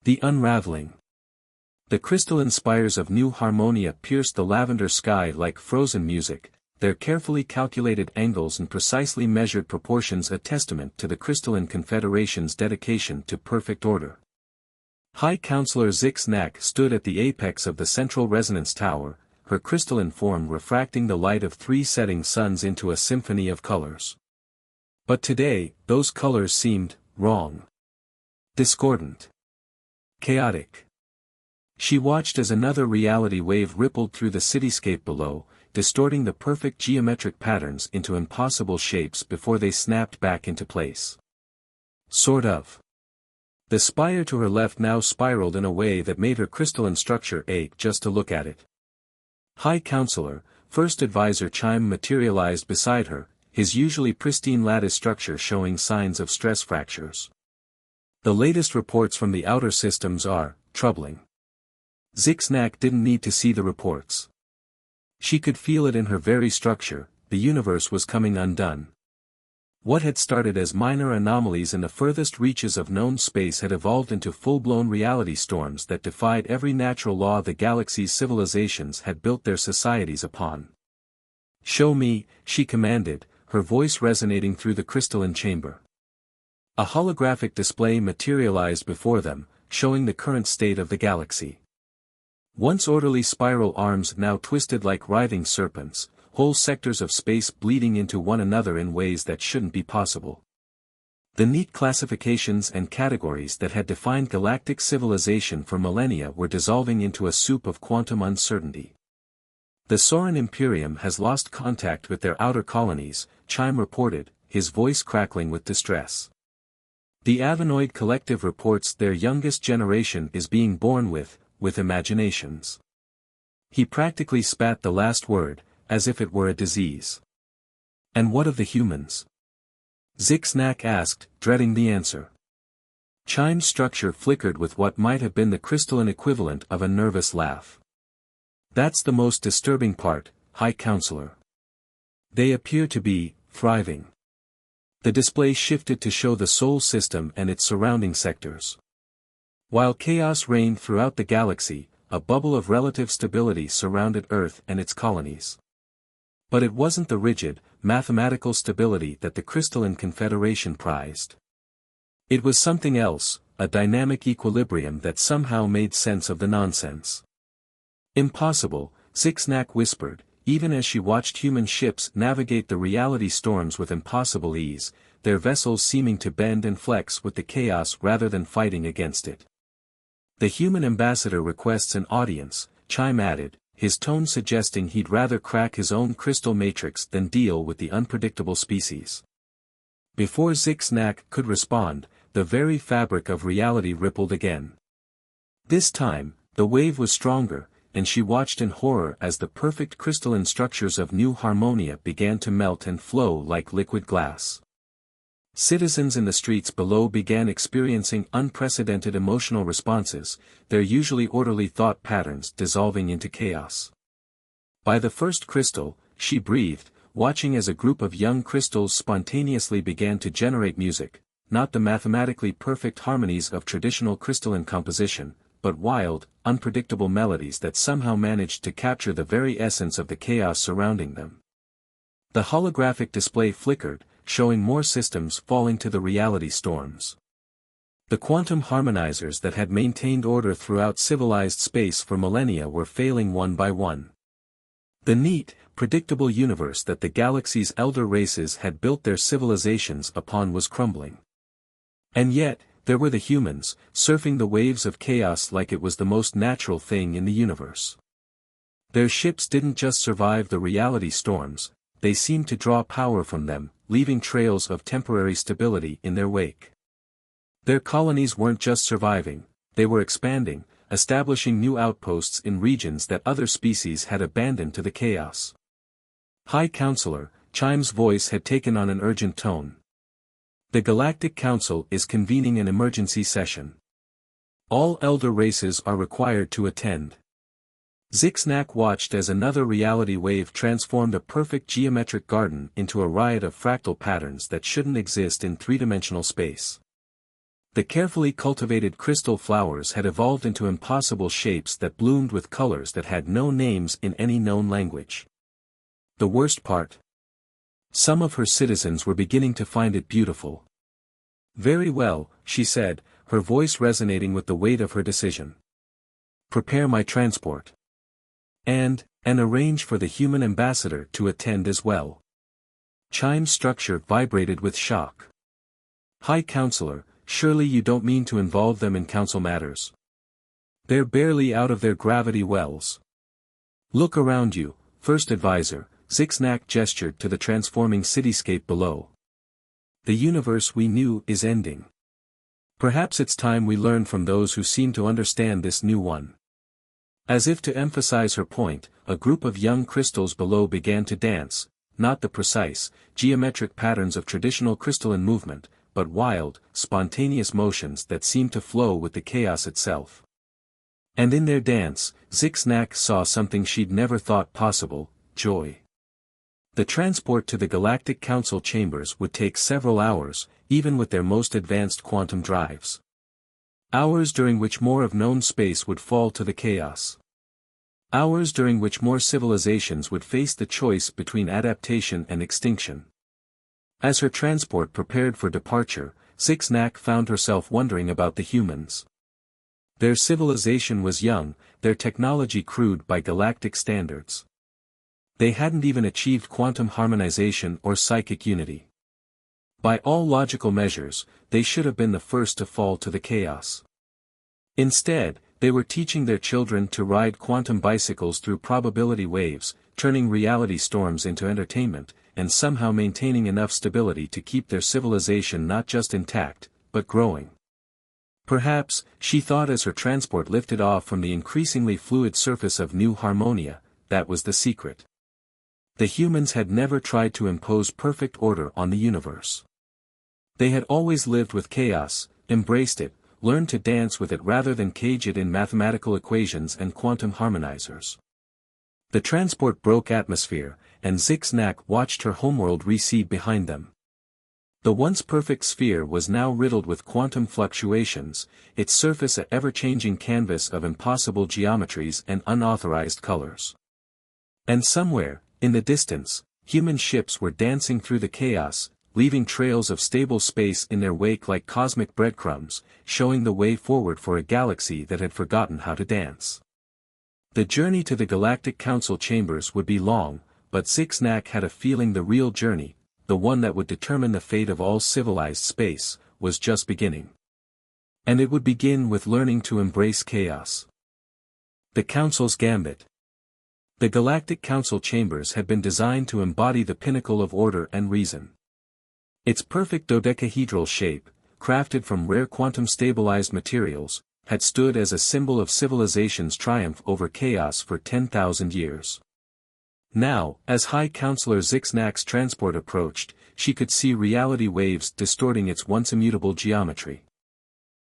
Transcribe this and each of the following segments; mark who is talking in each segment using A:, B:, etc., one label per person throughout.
A: The unraveling. The crystalline spires of New Harmonia pierced the lavender sky like frozen music, their carefully calculated angles and precisely measured proportions a testament to the Crystalline Confederation's dedication to perfect order. High Counselor Zix-Nak stood at the apex of the central resonance tower, her crystalline form refracting the light of 3 setting suns into a symphony of colors. But today, those colors seemed wrong. Discordant. Chaotic. She watched as another reality wave rippled through the cityscape below, distorting the perfect geometric patterns into impossible shapes before they snapped back into place. Sort of. The spire to her left now spiraled in a way that made her crystalline structure ache just to look at it. High Counselor, First Advisor Chime materialized beside her, his usually pristine lattice structure showing signs of stress fractures. The latest reports from the outer systems are troubling. Zix-Nak didn't need to see the reports. She could feel it in her very structure, the universe was coming undone. What had started as minor anomalies in the furthest reaches of known space had evolved into full-blown reality storms that defied every natural law the galaxy's civilizations had built their societies upon. "Show me," she commanded, her voice resonating through the crystalline chamber. A holographic display materialized before them, showing the current state of the galaxy. Once orderly spiral arms now twisted like writhing serpents, whole sectors of space bleeding into one another in ways that shouldn't be possible. The neat classifications and categories that had defined galactic civilization for millennia were dissolving into a soup of quantum uncertainty. The Soran Imperium has lost contact with their outer colonies, Chime reported, his voice crackling with distress. The Avanoid Collective reports their youngest generation is being born with imaginations. He practically spat the last word, as if it were a disease. And what of the humans? Zix-Nak asked, dreading the answer. Chime's structure flickered with what might have been the crystalline equivalent of a nervous laugh. That's the most disturbing part, High Counselor. They appear to be thriving. The display shifted to show the Sol system and its surrounding sectors. While chaos reigned throughout the galaxy, a bubble of relative stability surrounded Earth and its colonies. But it wasn't the rigid, mathematical stability that the Crystalline Confederation prized. It was something else, a dynamic equilibrium that somehow made sense of the nonsense. "Impossible," Zix-Nak whispered, even as she watched human ships navigate the reality storms with impossible ease, their vessels seeming to bend and flex with the chaos rather than fighting against it. "The human ambassador requests an audience," Chime added, his tone suggesting he'd rather crack his own crystal matrix than deal with the unpredictable species. Before Zix-Nak could respond, the very fabric of reality rippled again. This time, the wave was stronger, and she watched in horror as the perfect crystalline structures of New Harmonia began to melt and flow like liquid glass. Citizens in the streets below began experiencing unprecedented emotional responses, their usually orderly thought patterns dissolving into chaos. By the first crystal, she breathed, watching as a group of young crystals spontaneously began to generate music, not the mathematically perfect harmonies of traditional crystalline composition, but wild, unpredictable melodies that somehow managed to capture the very essence of the chaos surrounding them. The holographic display flickered, showing more systems falling to the reality storms. The quantum harmonizers that had maintained order throughout civilized space for millennia were failing one by one. The neat, predictable universe that the galaxy's elder races had built their civilizations upon was crumbling. And yet, there were the humans, surfing the waves of chaos like it was the most natural thing in the universe. Their ships didn't just survive the reality storms, they seemed to draw power from them, leaving trails of temporary stability in their wake. Their colonies weren't just surviving, they were expanding, establishing new outposts in regions that other species had abandoned to the chaos. "High Counselor," Chime's voice had taken on an urgent tone. "The Galactic Council is convening an emergency session. All elder races are required to attend." Zix-Nak watched as another reality wave transformed a perfect geometric garden into a riot of fractal patterns that shouldn't exist in three-dimensional space. The carefully cultivated crystal flowers had evolved into impossible shapes that bloomed with colors that had no names in any known language. The worst part? Some of her citizens were beginning to find it beautiful. "Very well," she said, her voice resonating with the weight of her decision. "Prepare my transport. And arrange for the human ambassador to attend as well." Chime's structure vibrated with shock. "High Counselor, surely you don't mean to involve them in council matters? They're barely out of their gravity wells." "Look around you, First Advisor," Zixnack gestured to the transforming cityscape below. "The universe we knew is ending. Perhaps it's time we learn from those who seem to understand this new one." As if to emphasize her point, a group of young crystals below began to dance, not the precise, geometric patterns of traditional crystalline movement, but wild, spontaneous motions that seemed to flow with the chaos itself. And in their dance, Zixnack saw something she'd never thought possible: joy. The transport to the Galactic Council chambers would take several hours, even with their most advanced quantum drives. Hours during which more of known space would fall to the chaos. Hours during which more civilizations would face the choice between adaptation and extinction. As her transport prepared for departure, Zixnack found herself wondering about the humans. Their civilization was young, their technology crude by galactic standards. They hadn't even achieved quantum harmonization or psychic unity. By all logical measures, they should have been the first to fall to the chaos. Instead, they were teaching their children to ride quantum bicycles through probability waves, turning reality storms into entertainment, and somehow maintaining enough stability to keep their civilization not just intact, but growing. Perhaps, she thought as her transport lifted off from the increasingly fluid surface of New Harmonia, that was the secret. The humans had never tried to impose perfect order on the universe. They had always lived with chaos, embraced it, learned to dance with it rather than cage it in mathematical equations and quantum harmonizers. The transport broke atmosphere, and Zixnack watched her homeworld recede behind them. The once perfect sphere was now riddled with quantum fluctuations, its surface an ever-changing canvas of impossible geometries and unauthorized colors. And somewhere, in the distance, human ships were dancing through the chaos, leaving trails of stable space in their wake like cosmic breadcrumbs, showing the way forward for a galaxy that had forgotten how to dance. The journey to the Galactic Council chambers would be long, but Zixnack had a feeling the real journey, the one that would determine the fate of all civilized space, was just beginning. And it would begin with learning to embrace chaos. The Council's Gambit. The Galactic Council chambers had been designed to embody the pinnacle of order and reason. Its perfect dodecahedral shape, crafted from rare quantum-stabilized materials, had stood as a symbol of civilization's triumph over chaos for 10,000 years. Now, as High Counselor Zixnack's transport approached, she could see reality waves distorting its once immutable geometry.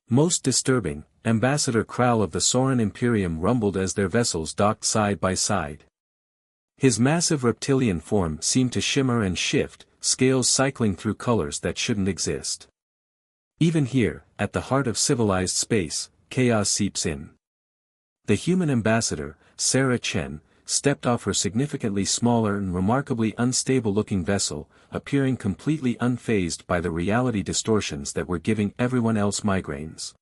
A: Most disturbing, Ambassador Kral of the Soren Imperium rumbled as their vessels docked side by side. His massive reptilian form seemed to shimmer and shift, scales cycling through colors that shouldn't exist. Even here, at the heart of civilized space, chaos seeps in. The human ambassador, Sarah Chen, stepped off her significantly smaller and remarkably unstable-looking vessel, appearing completely unfazed by the reality distortions that were giving everyone else migraines.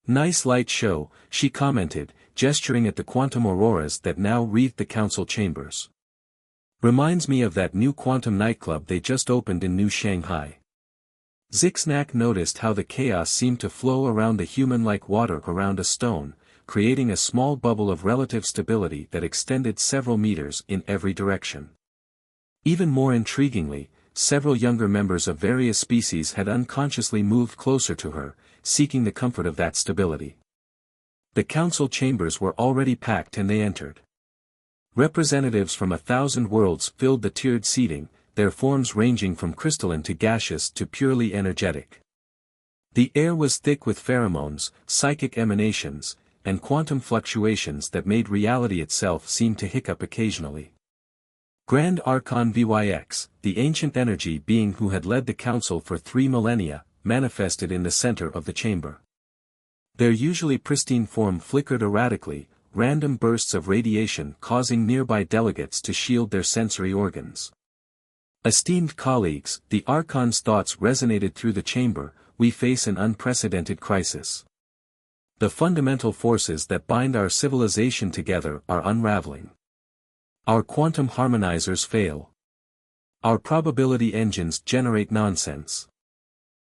A: "Nice light show," she commented, gesturing at the quantum auroras that now wreathed the council chambers. "Reminds me of that new quantum nightclub they just opened in New Shanghai." Zixnack noticed how the chaos seemed to flow around the human like water around a stone, creating a small bubble of relative stability that extended several meters in every direction. Even more intriguingly, several younger members of various species had unconsciously moved closer to her, seeking the comfort of that stability. The council chambers were already packed and they entered. Representatives from 1,000 worlds filled the tiered seating, their forms ranging from crystalline to gaseous to purely energetic. The air was thick with pheromones, psychic emanations, and quantum fluctuations that made reality itself seem to hiccup occasionally. Grand Archon Vyx, the ancient energy being who had led the council for 3 millennia, manifested in the center of the chamber. Their usually pristine form flickered erratically, random bursts of radiation causing nearby delegates to shield their sensory organs. Esteemed colleagues, the Archon's thoughts resonated through the chamber, we face an unprecedented crisis. The fundamental forces that bind our civilization together are unraveling. Our quantum harmonizers fail. Our probability engines generate nonsense.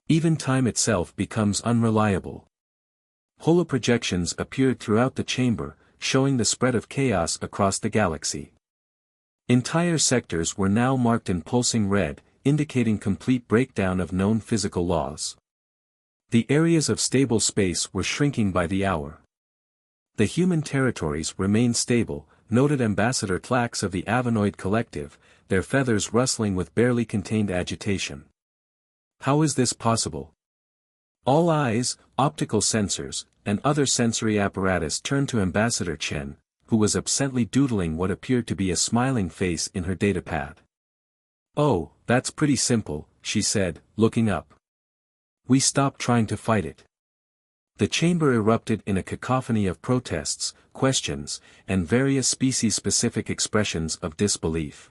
A: Even time itself becomes unreliable. Holoprojections appeared throughout the chamber, showing the spread of chaos across the galaxy. Entire sectors were now marked in pulsing red, indicating complete breakdown of known physical laws. The areas of stable space were shrinking by the hour. The human territories remained stable, noted Ambassador Tlax of the Avanoid Collective, their feathers rustling with barely contained agitation. How is this possible? All eyes, optical sensors, and other sensory apparatus turned to Ambassador Chen, who was absently doodling what appeared to be a smiling face in her datapad. "Oh, that's pretty simple," she said, looking up. "We stopped trying to fight it." The chamber erupted in a cacophony of protests, questions, and various species-specific expressions of disbelief.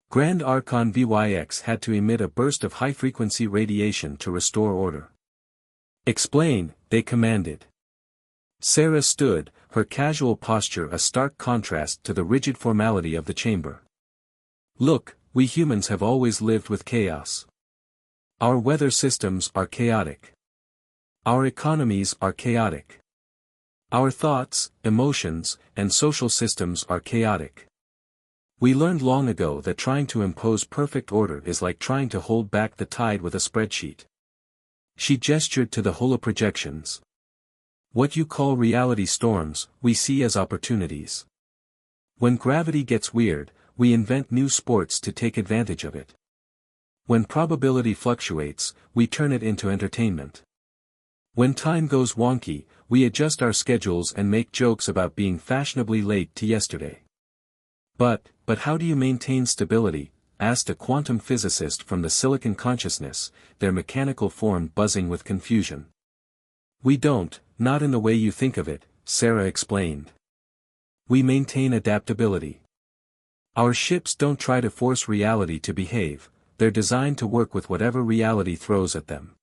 A: Grand Archon VYX had to emit a burst of high-frequency radiation to restore order. "Explain," they commanded. Sarah stood, her casual posture a stark contrast to the rigid formality of the chamber. "Look, we humans have always lived with chaos. Our weather systems are chaotic. Our economies are chaotic. Our thoughts, emotions, and social systems are chaotic. We learned long ago that trying to impose perfect order is like trying to hold back the tide with a spreadsheet." She gestured to the holoprojections. "What you call reality storms, we see as opportunities. When gravity gets weird, we invent new sports to take advantage of it. When probability fluctuates, we turn it into entertainment. When time goes wonky, we adjust our schedules and make jokes about being fashionably late to yesterday." But how do you maintain stability?" asked a quantum physicist from the Silicon Consciousness, their mechanical form buzzing with confusion. "We don't, not in the way you think of it," Sarah explained. "We maintain adaptability. Our ships don't try to force reality to behave, they're designed to work with whatever reality throws at them.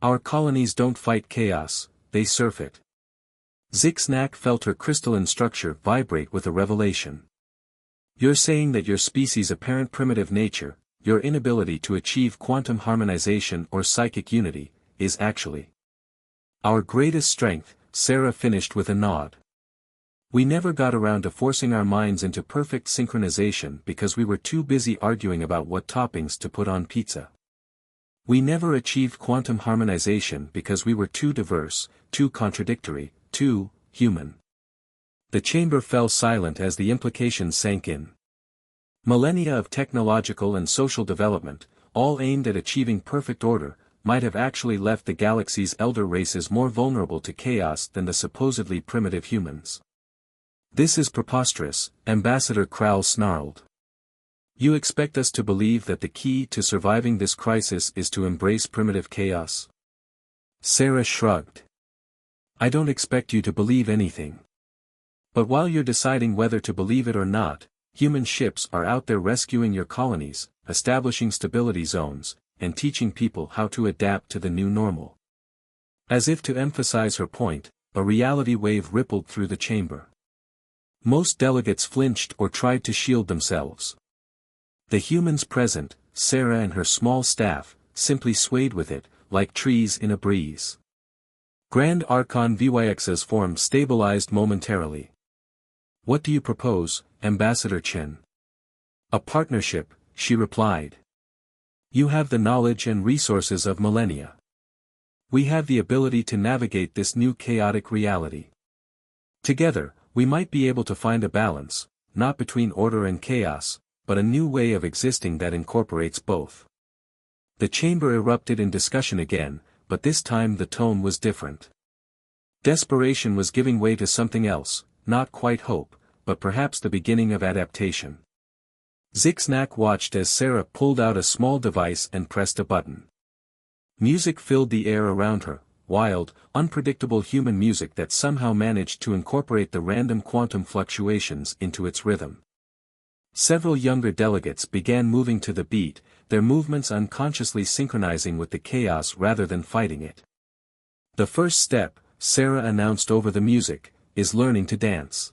A: Our colonies don't fight chaos, they surf it." Zixnak felt her crystalline structure vibrate with a revelation. "You're saying that your species' apparent primitive nature, your inability to achieve quantum harmonization or psychic unity, is actually our greatest strength," Sarah finished with a nod. "We never got around to forcing our minds into perfect synchronization because we were too busy arguing about what toppings to put on pizza. We never achieved quantum harmonization because we were too diverse, too contradictory, too human." The chamber fell silent as the implications sank in. Millennia of technological and social development, all aimed at achieving perfect order, might have actually left the galaxy's elder races more vulnerable to chaos than the supposedly primitive humans. "This is preposterous," Ambassador Krall snarled. "You expect us to believe that the key to surviving this crisis is to embrace primitive chaos?" Sarah shrugged. "I don't expect you to believe anything. But while you're deciding whether to believe it or not, human ships are out there rescuing your colonies, establishing stability zones, and teaching people how to adapt to the new normal." As if to emphasize her point, a reality wave rippled through the chamber. Most delegates flinched or tried to shield themselves. The humans present, Sarah and her small staff, simply swayed with it, like trees in a breeze. Grand Archon VYX's form stabilized momentarily. "What do you propose, Ambassador Chen?" "A partnership," she replied. "You have the knowledge and resources of millennia. We have the ability to navigate this new chaotic reality. Together, we might be able to find a balance, not between order and chaos, but a new way of existing that incorporates both." The chamber erupted in discussion again, but this time the tone was different. Desperation was giving way to something else, not quite hope, but perhaps the beginning of adaptation. Zixnak watched as Sarah pulled out a small device and pressed a button. Music filled the air around her, wild, unpredictable human music that somehow managed to incorporate the random quantum fluctuations into its rhythm. Several younger delegates began moving to the beat, their movements unconsciously synchronizing with the chaos rather than fighting it. The first step, Sarah announced over the music, is learning to dance.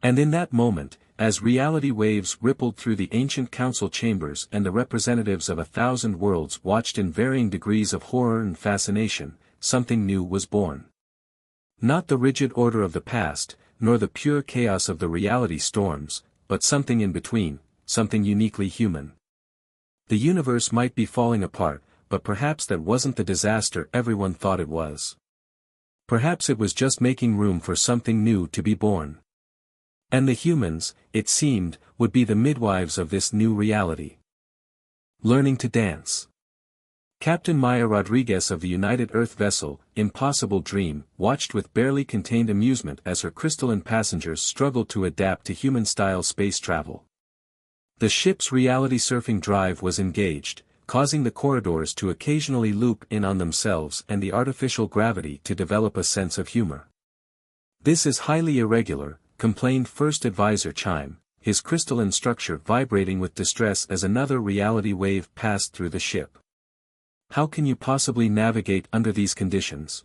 A: And in that moment, as reality waves rippled through the ancient council chambers and the representatives of 1,000 worlds watched in varying degrees of horror and fascination, something new was born. Not the rigid order of the past, nor the pure chaos of the reality storms, but something in between, something uniquely human. The universe might be falling apart, but perhaps that wasn't the disaster everyone thought it was. Perhaps it was just making room for something new to be born. And the humans, it seemed, would be the midwives of this new reality. Learning to dance. Captain Maya Rodriguez of the United Earth vessel, Impossible Dream, watched with barely contained amusement as her crystalline passengers struggled to adapt to human-style space travel. The ship's reality surfing drive was engaged, causing the corridors to occasionally loop in on themselves and the artificial gravity to develop a sense of humor. "This is highly irregular," complained First Advisor Chime, his crystalline structure vibrating with distress as another reality wave passed through the ship. "How can you possibly navigate under these conditions?"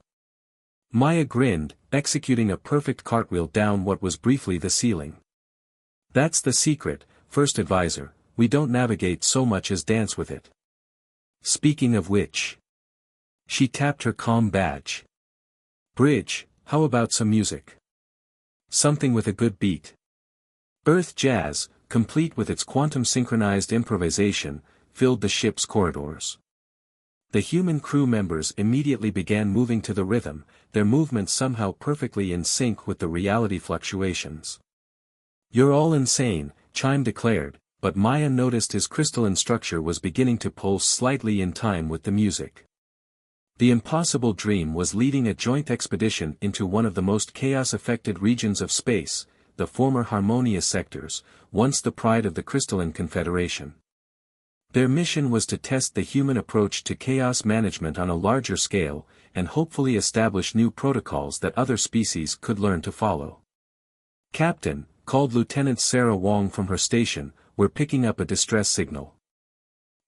A: Maya grinned, executing a perfect cartwheel down what was briefly the ceiling. "That's the secret, First Advisor, we don't navigate so much as dance with it. Speaking of which..." She tapped her comm badge. "Bridge, how about some music? Something with a good beat." Earth jazz, complete with its quantum-synchronized improvisation, filled the ship's corridors. The human crew members immediately began moving to the rhythm, their movements somehow perfectly in sync with the reality fluctuations. "You're all insane," Chime declared, but Maya noticed his crystalline structure was beginning to pulse slightly in time with the music. The Impossible Dream was leading a joint expedition into one of the most chaos-affected regions of space, the former Harmonia sectors, once the pride of the Crystalline Confederation. Their mission was to test the human approach to chaos management on a larger scale, and hopefully establish new protocols that other species could learn to follow. "Captain," called Lieutenant Sarah Wong from her station, "we're picking up a distress signal.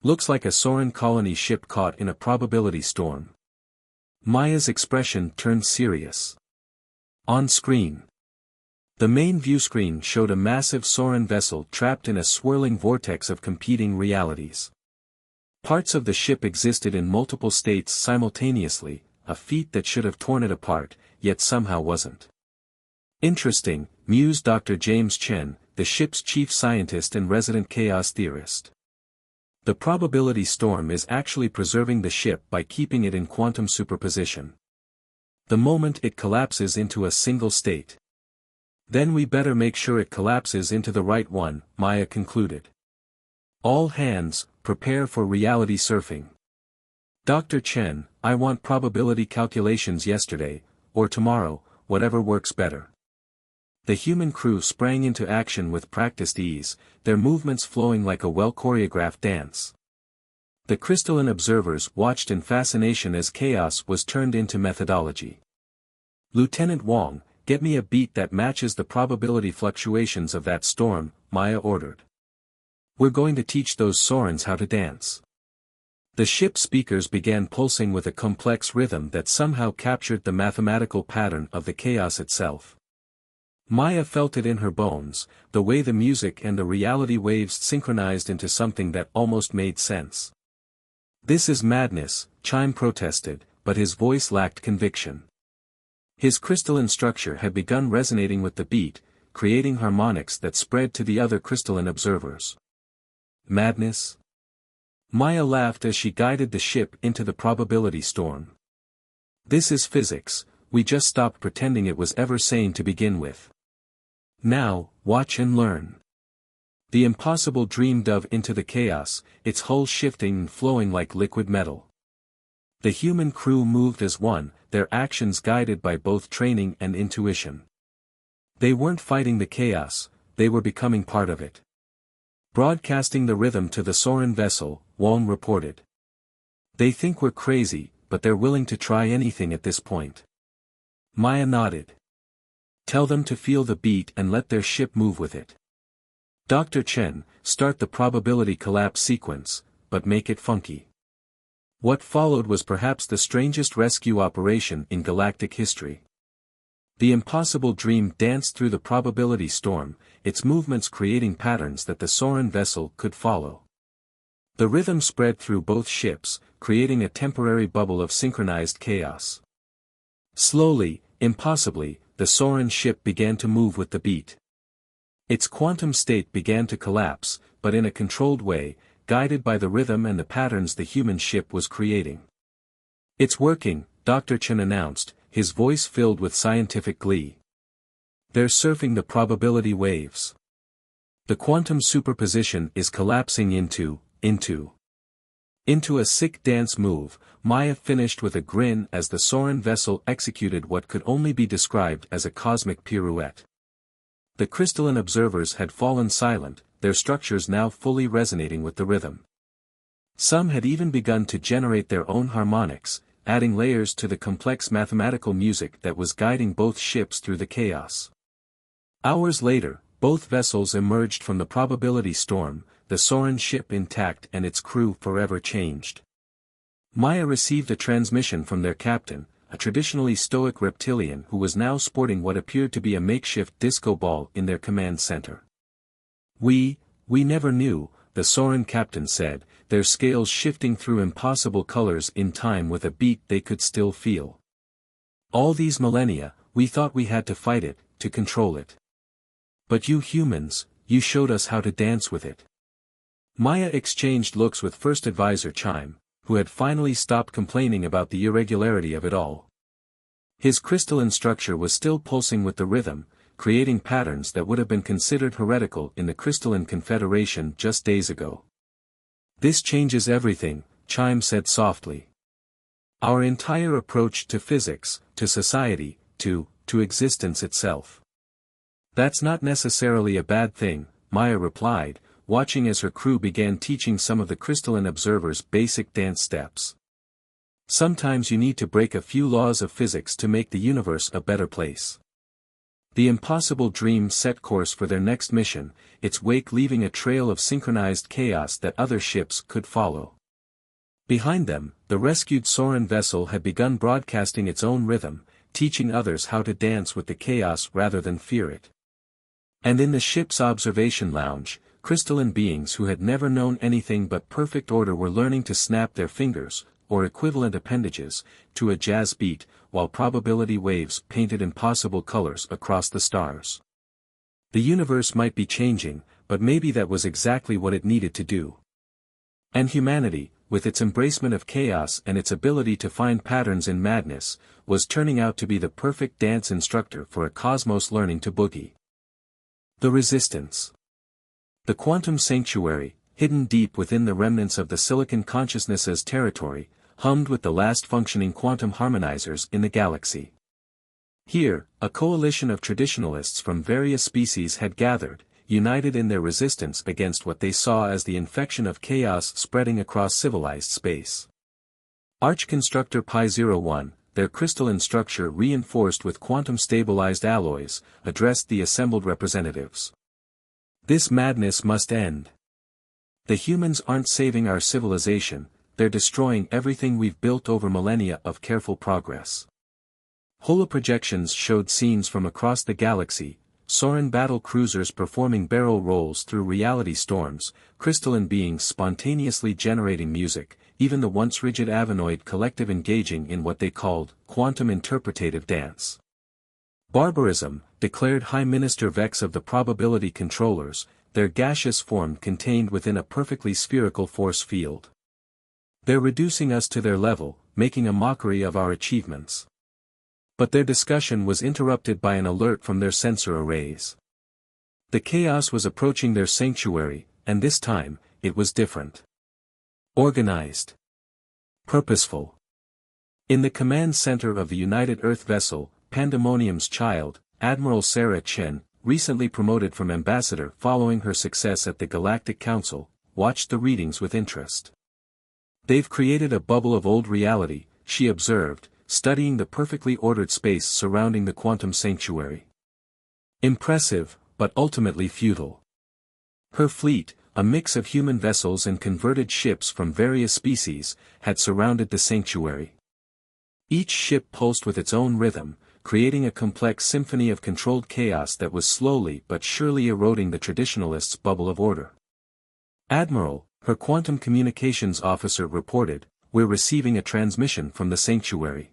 A: Looks like a Soren colony ship caught in a probability storm." Maya's expression turned serious. On screen. The main viewscreen showed a massive Soren vessel trapped in a swirling vortex of competing realities. Parts of the ship existed in multiple states simultaneously, a feat that should have torn it apart, yet somehow wasn't. "Interesting," mused Dr. James Chen, the ship's chief scientist and resident chaos theorist. "The probability storm is actually preserving the ship by keeping it in quantum superposition. The moment it collapses into a single state. Then we better make sure it collapses into the right one," Maya concluded. "All hands, prepare for reality surfing. Dr. Chen, I want probability calculations yesterday, or tomorrow, whatever works better." The human crew sprang into action with practiced ease, their movements flowing like a well-choreographed dance. The crystalline observers watched in fascination as chaos was turned into methodology. "Lieutenant Wong, get me a beat that matches the probability fluctuations of that storm," Maya ordered. "We're going to teach those Sorens how to dance." The ship's speakers began pulsing with a complex rhythm that somehow captured the mathematical pattern of the chaos itself. Maya felt it in her bones, the way the music and the reality waves synchronized into something that almost made sense. "This is madness," Chime protested, but his voice lacked conviction. His crystalline structure had begun resonating with the beat, creating harmonics that spread to the other crystalline observers. "Madness?" Maya laughed as she guided the ship into the probability storm. "This is physics, we just stopped pretending it was ever sane to begin with. Now, watch and learn." The Impossible Dream dove into the chaos, its hull shifting and flowing like liquid metal. The human crew moved as one, their actions guided by both training and intuition. They weren't fighting the chaos, they were becoming part of it. Broadcasting the rhythm to the Soren vessel, Wong reported. They think we're crazy, but they're willing to try anything at this point. Maya nodded. Tell them to feel the beat and let their ship move with it. Dr. Chen, start the probability collapse sequence, but make it funky. What followed was perhaps the strangest rescue operation in galactic history. The impossible dream danced through the probability storm, its movements creating patterns that the Soren vessel could follow. The rhythm spread through both ships, creating a temporary bubble of synchronized chaos. Slowly, impossibly, the Soren ship began to move with the beat. Its quantum state began to collapse, but in a controlled way, guided by the rhythm and the patterns the human ship was creating. It's working, Dr. Chen announced, his voice filled with scientific glee. They're surfing the probability waves. The quantum superposition is collapsing into a sick dance move. Maya finished with a grin as the Soren vessel executed what could only be described as a cosmic pirouette. The crystalline observers had fallen silent, their structures now fully resonating with the rhythm. Some had even begun to generate their own harmonics, adding layers to the complex mathematical music that was guiding both ships through the chaos. Hours later, both vessels emerged from the probability storm, the Soren ship intact and its crew forever changed. Maya received a transmission from their captain, a traditionally stoic reptilian who was now sporting what appeared to be a makeshift disco ball in their command center. We never knew, the Soren captain said, their scales shifting through impossible colors in time with a beat they could still feel. All these millennia, we thought we had to fight it, to control it. But you humans, you showed us how to dance with it. Maya exchanged looks with First Advisor Chime, who had finally stopped complaining about the irregularity of it all. His crystalline structure was still pulsing with the rhythm, creating patterns that would have been considered heretical in the Crystalline Confederation just days ago. This changes everything, Chime said softly. Our entire approach to physics, to society, to existence itself. That's not necessarily a bad thing, Maya replied, watching as her crew began teaching some of the crystalline observers basic dance steps. Sometimes you need to break a few laws of physics to make the universe a better place. The impossible dream set course for their next mission, its wake leaving a trail of synchronized chaos that other ships could follow. Behind them, the rescued Soren vessel had begun broadcasting its own rhythm, teaching others how to dance with the chaos rather than fear it. And in the ship's observation lounge, crystalline beings who had never known anything but perfect order were learning to snap their fingers, or equivalent appendages, to a jazz beat, while probability waves painted impossible colors across the stars. The universe might be changing, but maybe that was exactly what it needed to do. And humanity, with its embracement of chaos and its ability to find patterns in madness, was turning out to be the perfect dance instructor for a cosmos learning to boogie. The Resistance. The quantum sanctuary, hidden deep within the remnants of the silicon consciousness's territory, hummed with the last functioning quantum harmonizers in the galaxy. Here, a coalition of traditionalists from various species had gathered, united in their resistance against what they saw as the infection of chaos spreading across civilized space. Arch-Constructor Pi-01, their crystalline structure reinforced with quantum-stabilized alloys, addressed the assembled representatives. This madness must end. The humans aren't saving our civilization, they're destroying everything we've built over millennia of careful progress. Holoprojections showed scenes from across the galaxy, Soren battle cruisers performing barrel rolls through reality storms, crystalline beings spontaneously generating music, even the once rigid Avanoid collective engaging in what they called quantum interpretative dance. Barbarism, declared High Minister Vex of the probability controllers, their gaseous form contained within a perfectly spherical force field. They're reducing us to their level, making a mockery of our achievements. But their discussion was interrupted by an alert from their sensor arrays. The chaos was approaching their sanctuary, and this time, it was different. Organized. Purposeful. In the command center of the United Earth vessel, Pandemonium's child, Admiral Sarah Chen, recently promoted from ambassador following her success at the Galactic Council, watched the readings with interest. They've created a bubble of old reality, she observed, studying the perfectly ordered space surrounding the quantum sanctuary. Impressive, but ultimately futile. Her fleet, a mix of human vessels and converted ships from various species, had surrounded the sanctuary. Each ship pulsed with its own rhythm, creating a complex symphony of controlled chaos that was slowly but surely eroding the traditionalists' bubble of order. "Admiral," her quantum communications officer reported, "we're receiving a transmission from the sanctuary."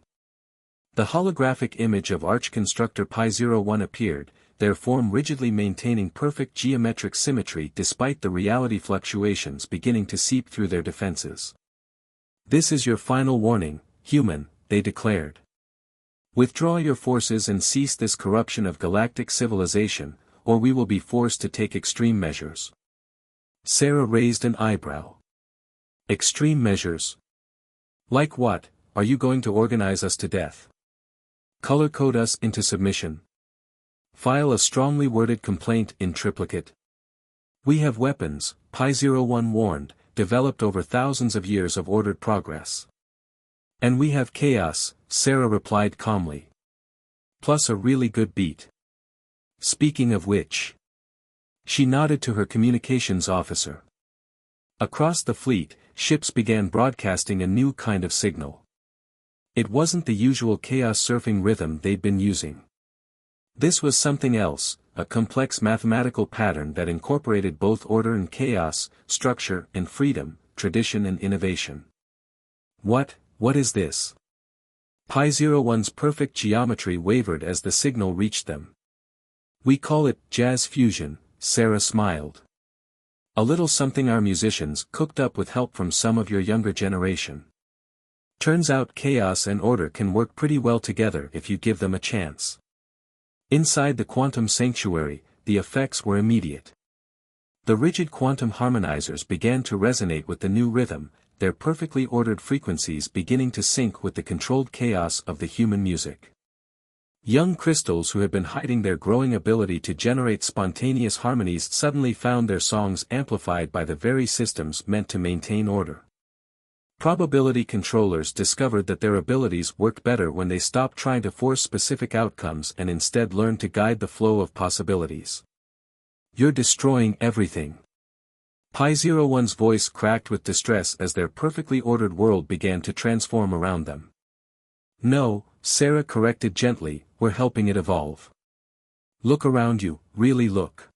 A: The holographic image of Arch-Constructor Pi-01 appeared, their form rigidly maintaining perfect geometric symmetry despite the reality fluctuations beginning to seep through their defenses. "This is your final warning, human," they declared. "Withdraw your forces and cease this corruption of galactic civilization, or we will be forced to take extreme measures." Sarah raised an eyebrow. "Extreme measures? Like what? Are you going to organize us to death? Color code us into submission? File a strongly worded complaint in triplicate? We have weapons," Pi-01 warned, "developed over thousands of years of ordered progress." "And we have chaos," Sarah replied calmly. "Plus a really good beat. Speaking of which." She nodded to her communications officer. Across the fleet, ships began broadcasting a new kind of signal. It wasn't the usual chaos surfing rhythm they'd been using. This was something else, a complex mathematical pattern that incorporated both order and chaos, structure and freedom, tradition and innovation. What is this?" Pi-01's perfect geometry wavered as the signal reached them. "We call it jazz fusion," Sarah smiled. "A little something our musicians cooked up with help from some of your younger generation. Turns out chaos and order can work pretty well together if you give them a chance." Inside the quantum sanctuary, the effects were immediate. The rigid quantum harmonizers began to resonate with the new rhythm, their perfectly ordered frequencies beginning to sync with the controlled chaos of the human music. Young crystals who had been hiding their growing ability to generate spontaneous harmonies suddenly found their songs amplified by the very systems meant to maintain order. Probability controllers discovered that their abilities worked better when they stopped trying to force specific outcomes and instead learned to guide the flow of possibilities. "You're destroying everything." Pi-01's voice cracked with distress as their perfectly ordered world began to transform around them. "No," Sarah corrected gently, "we're helping it evolve. Look around you, really look.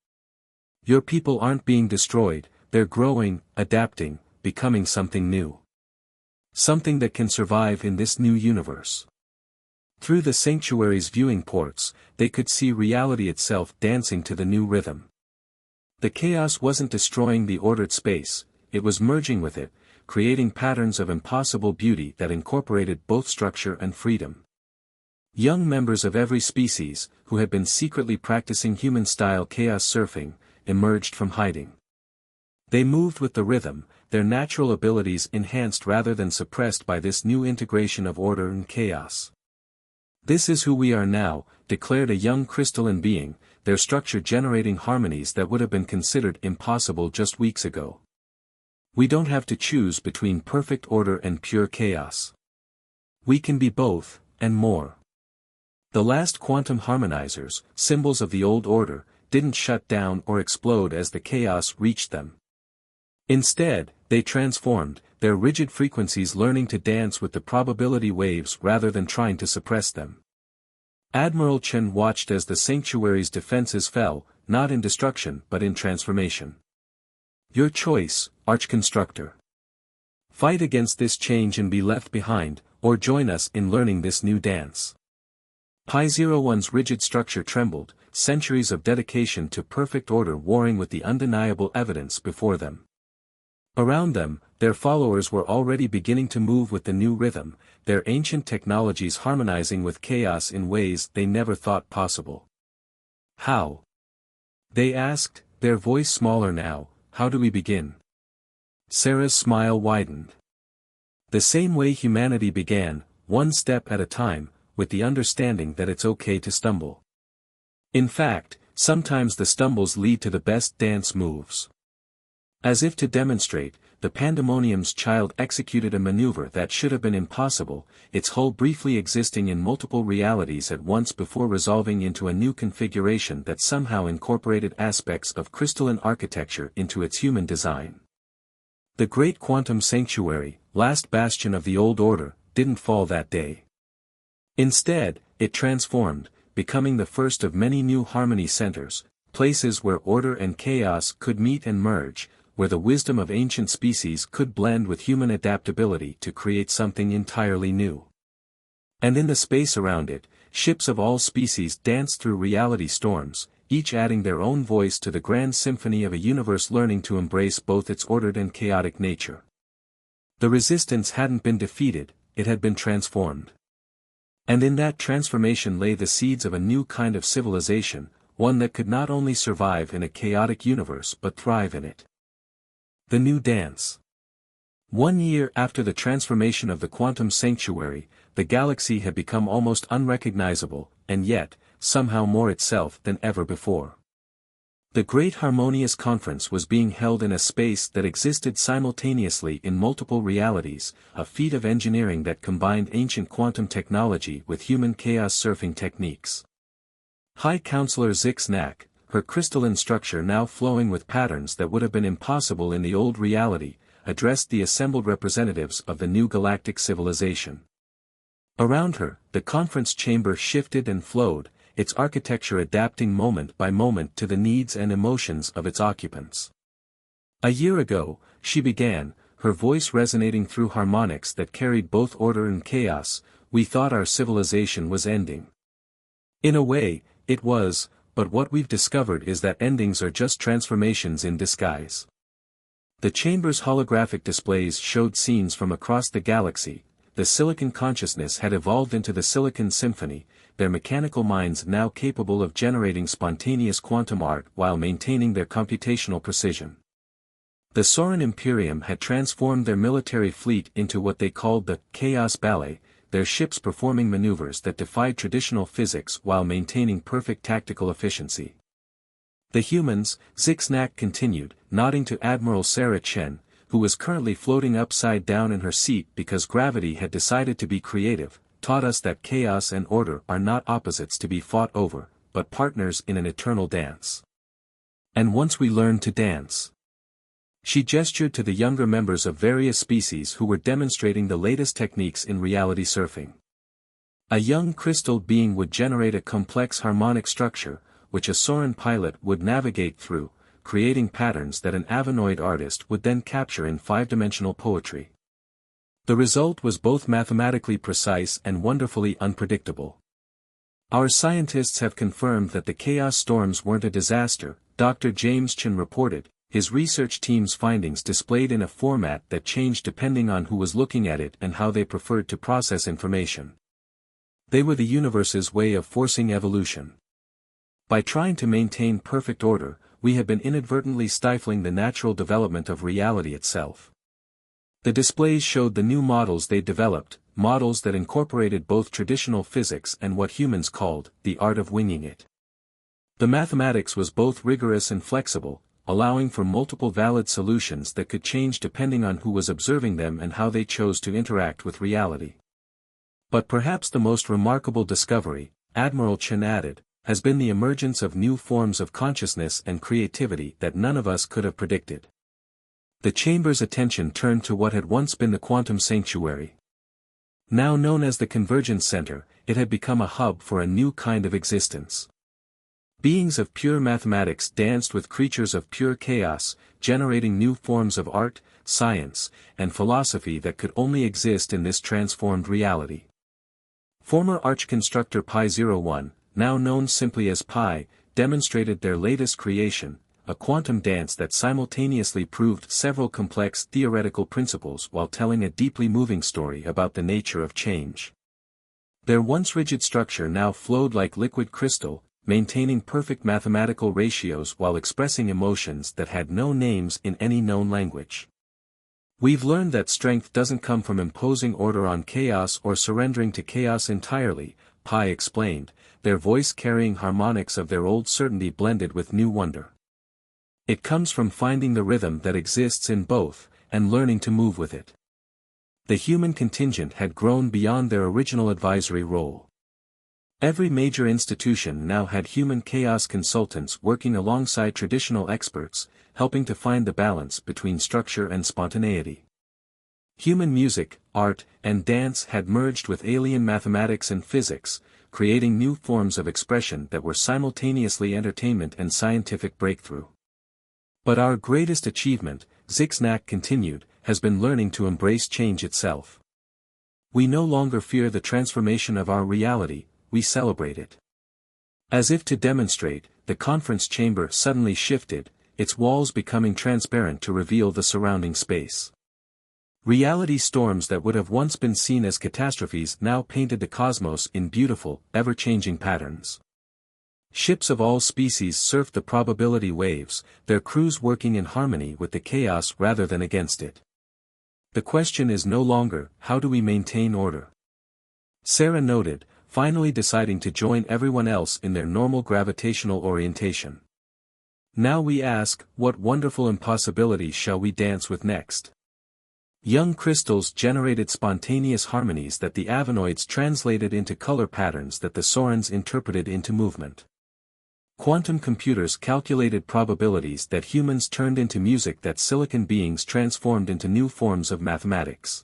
A: Your people aren't being destroyed, they're growing, adapting, becoming something new. Something that can survive in this new universe." Through the sanctuary's viewing ports, they could see reality itself dancing to the new rhythm. The chaos wasn't destroying the ordered space, it was merging with it, creating patterns of impossible beauty that incorporated both structure and freedom. Young members of every species, who had been secretly practicing human-style chaos surfing, emerged from hiding. They moved with the rhythm, their natural abilities enhanced rather than suppressed by this new integration of order and chaos. "This is who we are now," declared a young crystalline being, their structure generating harmonies that would have been considered impossible just weeks ago. "We don't have to choose between perfect order and pure chaos. We can be both, and more." The last quantum harmonizers, symbols of the old order, didn't shut down or explode as the chaos reached them. Instead, they transformed, their rigid frequencies learning to dance with the probability waves rather than trying to suppress them. Admiral Chen watched as the sanctuary's defenses fell, not in destruction but in transformation. "Your choice, Arch-Constructor. Fight against this change and be left behind, or join us in learning this new dance." Pi-01's rigid structure trembled, centuries of dedication to perfect order warring with the undeniable evidence before them. Around them, their followers were already beginning to move with the new rhythm, their ancient technologies harmonizing with chaos in ways they never thought possible. "How?" they asked, their voice smaller now, "How do we begin?" Sarah's smile widened. "The same way humanity began, one step at a time, with the understanding that it's okay to stumble. In fact, sometimes the stumbles lead to the best dance moves." As if to demonstrate, the pandemonium's child executed a maneuver that should have been impossible, its hull briefly existing in multiple realities at once before resolving into a new configuration that somehow incorporated aspects of crystalline architecture into its human design. The great quantum sanctuary, last bastion of the old order, didn't fall that day. Instead, it transformed, becoming the first of many new harmony centers, places where order and chaos could meet and merge, where the wisdom of ancient species could blend with human adaptability to create something entirely new. And in the space around it, ships of all species danced through reality storms, each adding their own voice to the grand symphony of a universe learning to embrace both its ordered and chaotic nature. The resistance hadn't been defeated, it had been transformed. And in that transformation lay the seeds of a new kind of civilization, one that could not only survive in a chaotic universe but thrive in it. The New Dance. 1 year after the transformation of the quantum sanctuary, the galaxy had become almost unrecognizable, and yet, somehow more itself than ever before. The Great Harmonious Conference was being held in a space that existed simultaneously in multiple realities, a feat of engineering that combined ancient quantum technology with human chaos surfing techniques. High Counselor Zix-Nak, her crystalline structure now flowing with patterns that would have been impossible in the old reality, addressed the assembled representatives of the new galactic civilization. Around her, the conference chamber shifted and flowed, its architecture adapting moment by moment to the needs and emotions of its occupants. A year ago, she began, her voice resonating through harmonics that carried both order and chaos. We thought our civilization was ending. In a way, it was, but what we've discovered is that endings are just transformations in disguise. The chamber's holographic displays showed scenes from across the galaxy. The silicon consciousness had evolved into the Silicon Symphony, their mechanical minds now capable of generating spontaneous quantum art while maintaining their computational precision. The Soren Imperium had transformed their military fleet into what they called the Chaos Ballet, their ships performing maneuvers that defied traditional physics while maintaining perfect tactical efficiency. The humans, Zix-Nak continued, nodding to Admiral Sarah Chen, who was currently floating upside down in her seat because gravity had decided to be creative, taught us that chaos and order are not opposites to be fought over, but partners in an eternal dance. And once we learn to dance. She gestured to the younger members of various species who were demonstrating the latest techniques in reality surfing. A young crystal being would generate a complex harmonic structure, which a Soren pilot would navigate through, creating patterns that an Avanoid artist would then capture in five-dimensional poetry. The result was both mathematically precise and wonderfully unpredictable. Our scientists have confirmed that the chaos storms weren't a disaster, Dr. James Chen reported, his research team's findings displayed in a format that changed depending on who was looking at it and how they preferred to process information. They were the universe's way of forcing evolution. By trying to maintain perfect order, we have been inadvertently stifling the natural development of reality itself. The displays showed the new models they developed, models that incorporated both traditional physics and what humans called the art of winging it. The mathematics was both rigorous and flexible, allowing for multiple valid solutions that could change depending on who was observing them and how they chose to interact with reality. But perhaps the most remarkable discovery, Admiral Chen added, has been the emergence of new forms of consciousness and creativity that none of us could have predicted. The chamber's attention turned to what had once been the quantum sanctuary. Now known as the Convergence Center, it had become a hub for a new kind of existence. Beings of pure mathematics danced with creatures of pure chaos, generating new forms of art, science, and philosophy that could only exist in this transformed reality. Former Arch-Constructor Pi-01, now known simply as Pi, demonstrated their latest creation, a quantum dance that simultaneously proved several complex theoretical principles while telling a deeply moving story about the nature of change. Their once rigid structure now flowed like liquid crystal, maintaining perfect mathematical ratios while expressing emotions that had no names in any known language. We've learned that strength doesn't come from imposing order on chaos or surrendering to chaos entirely, Pi explained, their voice carrying harmonics of their old certainty blended with new wonder. It comes from finding the rhythm that exists in both, and learning to move with it. The human contingent had grown beyond their original advisory role. Every major institution now had human chaos consultants working alongside traditional experts, helping to find the balance between structure and spontaneity. Human music, art, and dance had merged with alien mathematics and physics, creating new forms of expression that were simultaneously entertainment and scientific breakthrough. But our greatest achievement, Zixnack continued, has been learning to embrace change itself. We no longer fear the transformation of our reality, we celebrate it. As if to demonstrate, the conference chamber suddenly shifted, its walls becoming transparent to reveal the surrounding space. Reality storms that would have once been seen as catastrophes now painted the cosmos in beautiful, ever-changing patterns. Ships of all species surfed the probability waves, their crews working in harmony with the chaos rather than against it. The question is no longer, how do we maintain order? Sarah noted, finally deciding to join everyone else in their normal gravitational orientation. Now we ask, what wonderful impossibilities shall we dance with next? Young crystals generated spontaneous harmonies that the Avenoids translated into color patterns that the Sorans interpreted into movement. Quantum computers calculated probabilities that humans turned into music that silicon beings transformed into new forms of mathematics.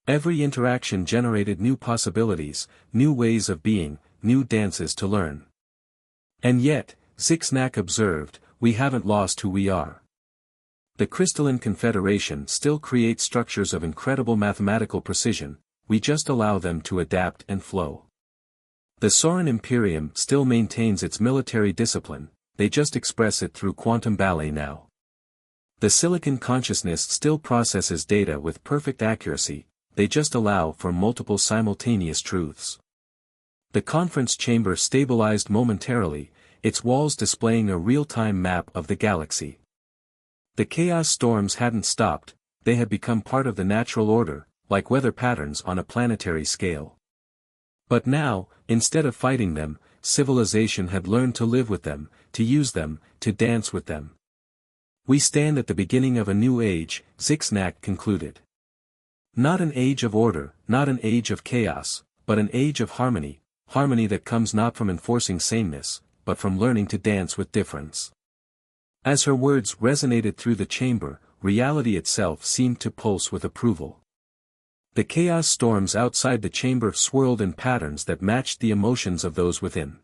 A: Every interaction generated new possibilities, new ways of being, new dances to learn. And yet, Zixnack observed, we haven't lost who we are. The crystalline confederation still creates structures of incredible mathematical precision, we just allow them to adapt and flow. The Soran Imperium still maintains its military discipline, they just express it through quantum ballet now. The silicon consciousness still processes data with perfect accuracy, they just allow for multiple simultaneous truths. The conference chamber stabilized momentarily, its walls displaying a real-time map of the galaxy. The chaos storms hadn't stopped, they had become part of the natural order, like weather patterns on a planetary scale. But now, instead of fighting them, civilization had learned to live with them, to use them, to dance with them. We stand at the beginning of a new age, Zixnack concluded. Not an age of order, not an age of chaos, but an age of harmony, harmony that comes not from enforcing sameness, but from learning to dance with difference. As her words resonated through the chamber, reality itself seemed to pulse with approval. The chaos storms outside the chamber swirled in patterns that matched the emotions of those within.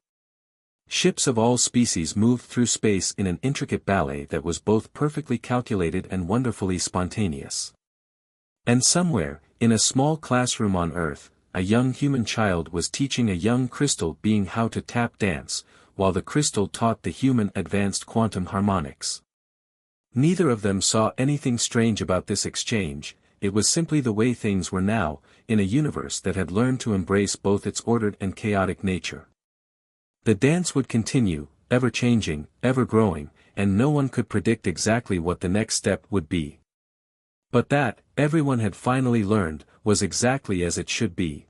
A: Ships of all species moved through space in an intricate ballet that was both perfectly calculated and wonderfully spontaneous. And somewhere, in a small classroom on Earth, a young human child was teaching a young crystal being how to tap dance, while the crystal taught the human advanced quantum harmonics. Neither of them saw anything strange about this exchange, it was simply the way things were now, in a universe that had learned to embrace both its ordered and chaotic nature. The dance would continue, ever changing, ever growing, and no one could predict exactly what the next step would be. But that, everyone had finally learned, was exactly as it should be.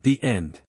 A: The end.